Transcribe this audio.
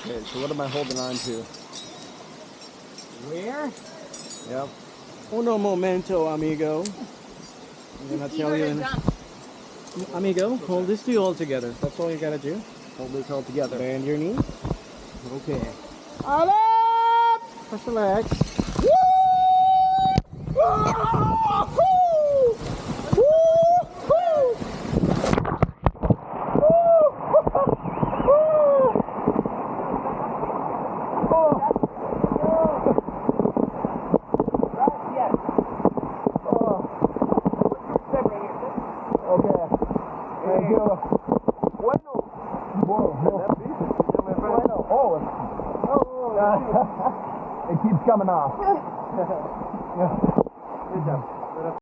Okay, so what am I holding on to? Where? Yep. Uno momento, amigo. I'm gonna tell you. Amigo, hold this two all together. That's all you gotta do. Hold this all together. Bend your knee. Okay. Up! Just relax. Woo! It keeps coming off. Good job.